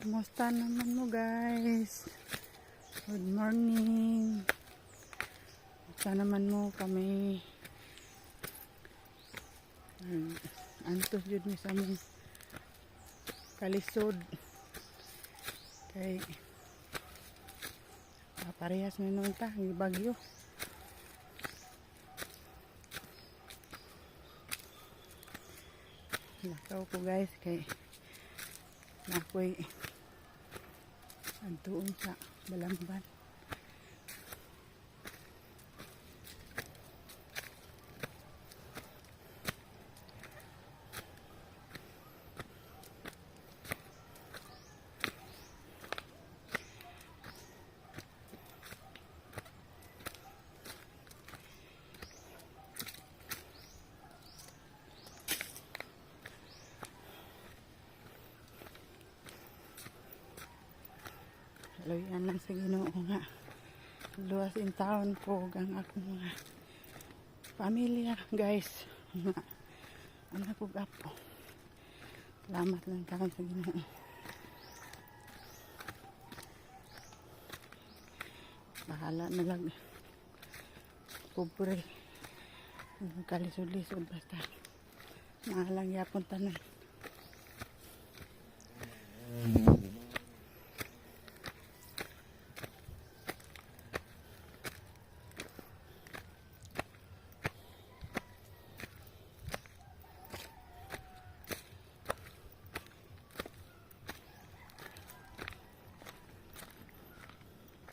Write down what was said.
Kumusta naman mo guys? Good morning. Kumusta naman mo kami? Antos yun ni sa mong kalisod. Kay parehas na nung ta, bagyo. Lakaw ko guys kay nakoy antuon sa Balamban. Loyan lang sa Ginoo nga. Luwas in town po ang akong mga pamilya guys. Nga anak ko gapo. Salamat lang tayo sa Ginoo. Bahala na lang. Pobre. Kalisod-lisod basta. Mahalang yapon tanan.